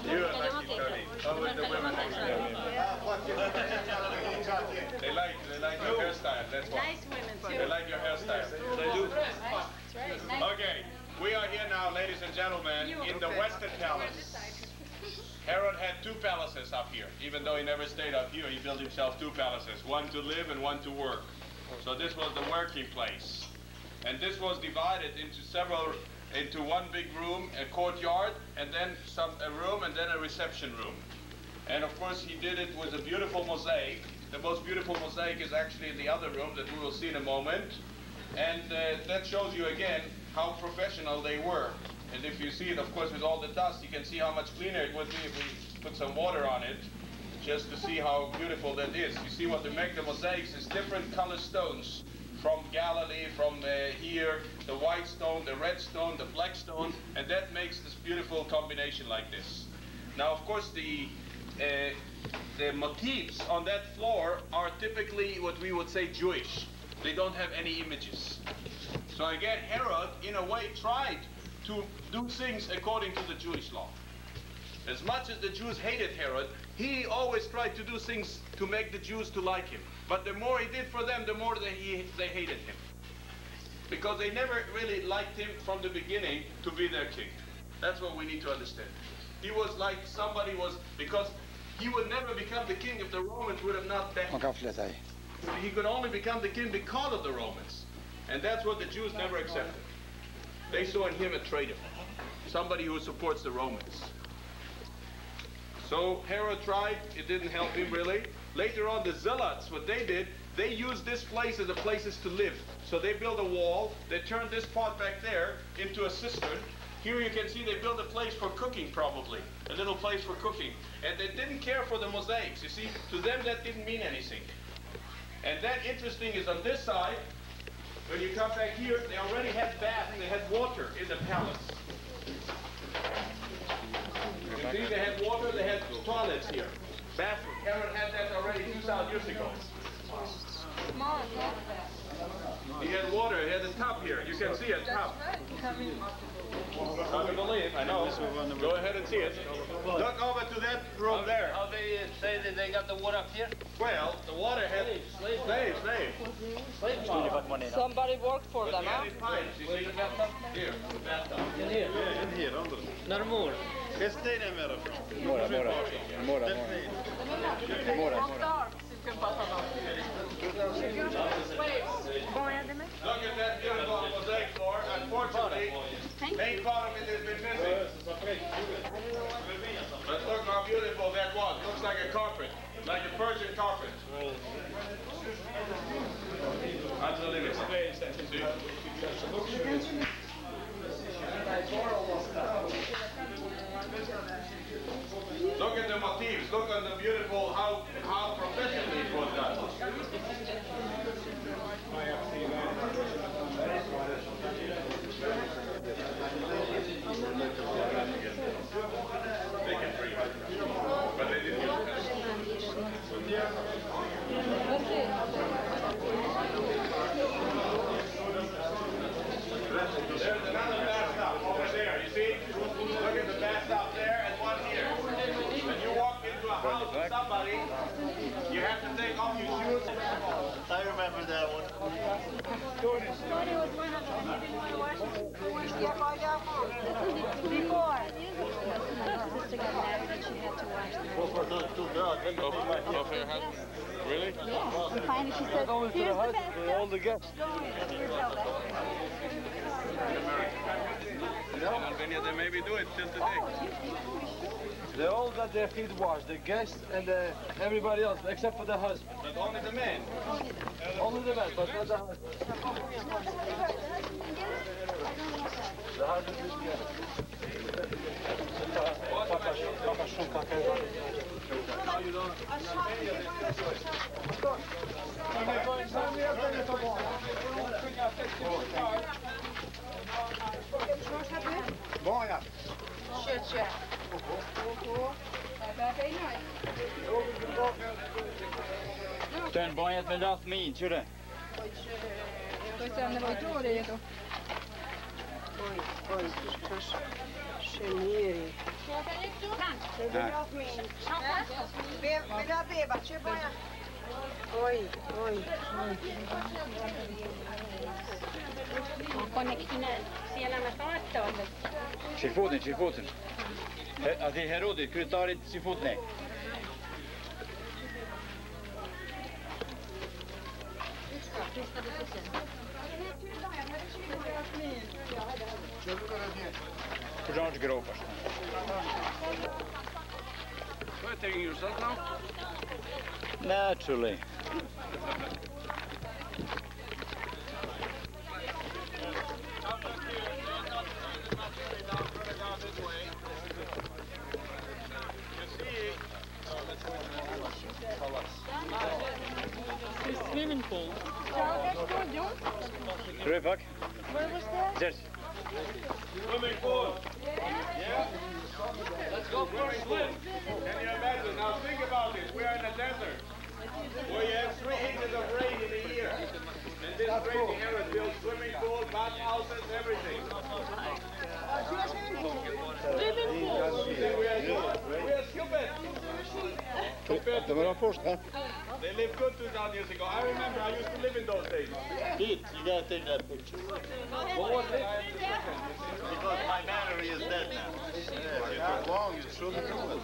You like the curly. Oh, with the women next to me. They like your hairstyle, that's why. Nice women too. They like your hairstyle. They do. Okay, we are here now, ladies and gentlemen, in the Western Palace. Herod had two palaces up here. Even though he never stayed up here, he built himself two palaces, one to live and one to work. So this was the working place. And this was divided into one big room, a courtyard, and then a room, and then a reception room. And of course he did it with a beautiful mosaic. The most beautiful mosaic is actually in the other room that we will see in a moment. And that shows you again how professional they were. And if you see it, of course, with all the dust, you can see how much cleaner it would be if we put some water on it, just to see how beautiful that is. You see what they make the mosaics is different color stones. From Galilee, from here, the white stone, the red stone, the black stone, and that makes this beautiful combination like this. Now, of course, the motifs on that floor are typically what we would say Jewish. They don't have any images. So again, Herod, in a way, tried to do things according to the Jewish law. As much as the Jews hated Herod, he always tried to do things to make the Jews to like him. But the more he did for them, the more they hated him. Because they never really liked him from the beginning to be their king. That's what we need to understand. He was like somebody because he would never become the king if the Romans would have not backed him. He could only become the king because of the Romans. And that's what the Jews never accepted. They saw in him a traitor, somebody who supports the Romans. So Herod tried, it didn't help him really. Later on, the Zealots, what they did, they used this place as a place to live. So they built a wall, they turned this part back there into a cistern. Here you can see they built a place for cooking probably, a little place for cooking. And they didn't care for the mosaics, you see, to them that didn't mean anything. And that interesting is on this side, when you come back here, they already had baths, they had water in the palace. You see, they had water, they had toilets here. Bathroom. Herod had that already 2,000 years ago. He had water, he had a tub here. You can see a tub. Hard to believe, I know. Go ahead and see it. Look over to that room there. How they say that they got the water up here? Well, the water had slaves. Somebody worked for them, huh? Here, the bathtub. In here, not more. Look at that beautiful mosaic floor. Unfortunately, main column has been missing. But look how beautiful that was. Looks like a carpet, like a Persian carpet. Unbelievable. Look at the motifs. Look at the beautiful, how professionally it was done. They can breathe, but they didn't use There's another bathtub over there, you see? Look at the bathtub there and one here. When you walk into a house with somebody, you have to take off your shoes. I remember that one. Shkodres was one of them. He didn't want to wash it. Before. My sister got married and she had to wash them. Go for your husband? Really? Yeah. And finally she said, here's the bathtub. All the guests. In Albania they maybe do it till today. They all got their feet washed, the guests and everybody else, except for the husband. But only the men. Only the men, but not the husband. The husband is here. Boja. Shit. Ten bojat me lath mi, qyre. Poi se ne vuoi tu o devi tu? Oj, taş sheniri. Vill du ha beba? Kör bara. Oj. Onko ne siellä mä saattoon? Shikoten. Ati Herodit, kryetarit shifotne. George Grupi. So you're taking yourself now? Naturally. Swimming pool. Grupi. Where was that? Yes. Swimming pool. Yeah? Let's go for a swim. Can you imagine? Now think about this. We are in a desert. We have 3 inches of rain in a year. And this crazy Herod built swimming pool, bathhouses, everything. We are stupid. They lived good 2,000 years ago. I remember I used to live in those days. Pete, you gotta take that picture. What was it? Because my battery is dead now. It's long, you shouldn't do it.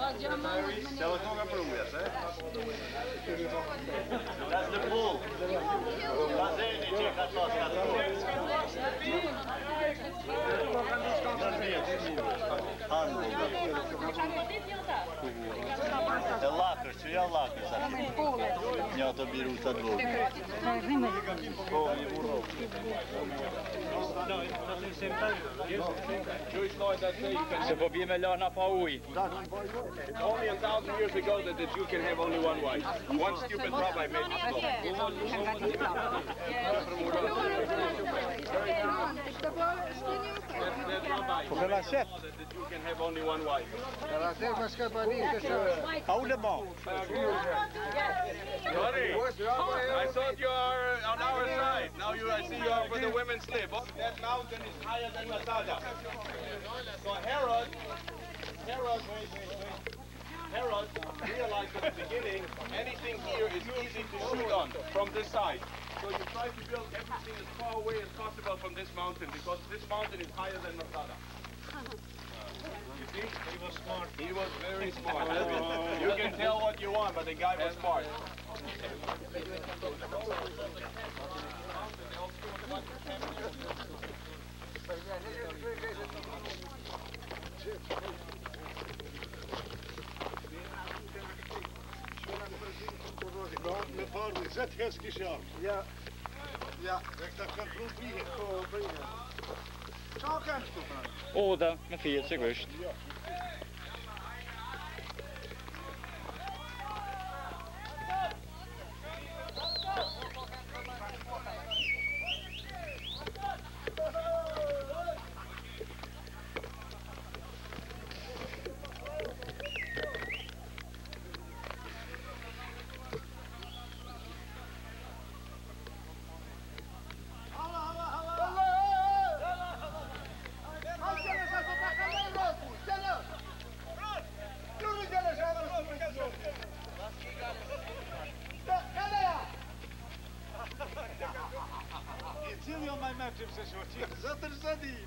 That's the pool. Bazen i Czech ja lakers. Ja, to blir rotad våg. Se pobijeme lana pa uj. Only 1,000 years ago that the Jew can have only one wife. One stupid rabbi made it that the Jew can have only one wife. Sorry, I thought you are on our side. Now I see you are for the women's slip. That mountain is higher than MESADA. So Herod realized at the beginning, anything here is easy to shoot on from this side. So you try to build everything as far away as possible from this mountain, because this mountain is higher than MESADA. You see? He was smart. He was very smart. You can tell what you want, but the guy was smart. Zet Kisha. Ja, dat kan Grupi. Åda med 4 sekunder.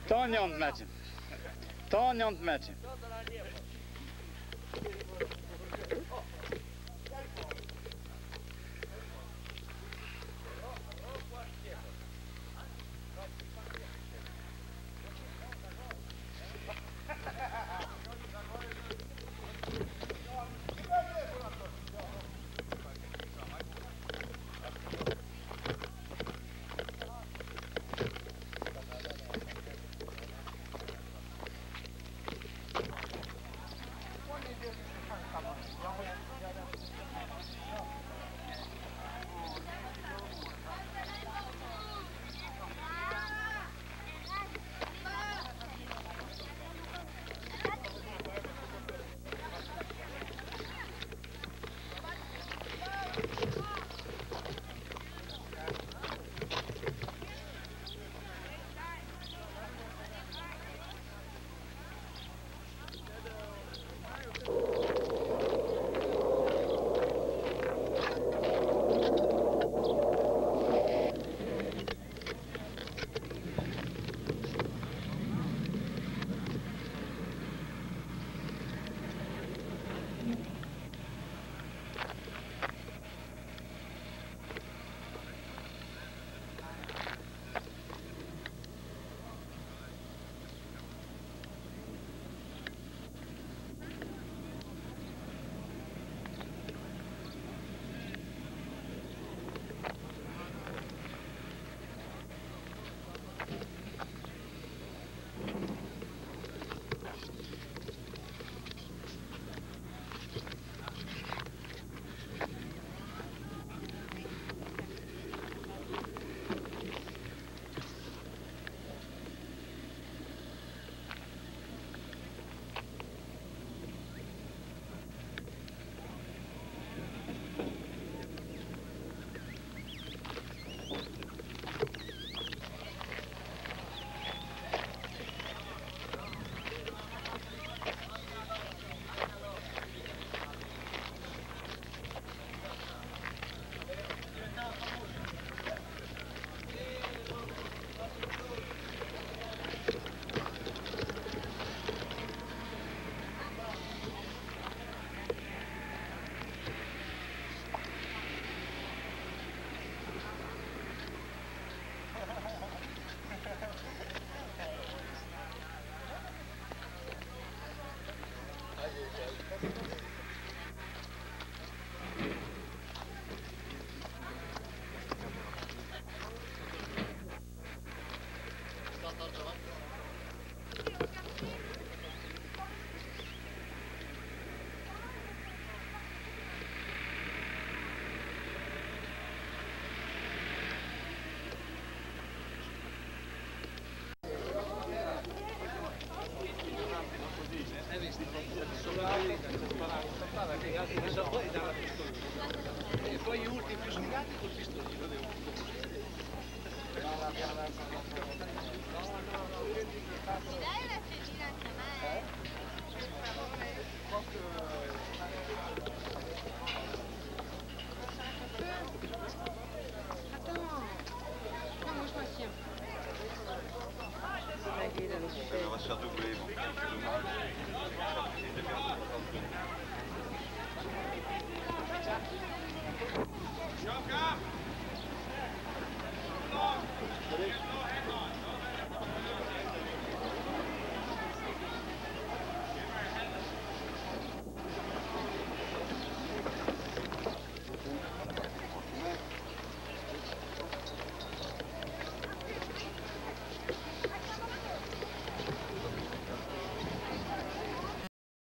Ta njënt meqin. Ta njënt meqin. gli altri sono fuori dalla pistola. E poi gli ultimi più sfigati col pistone.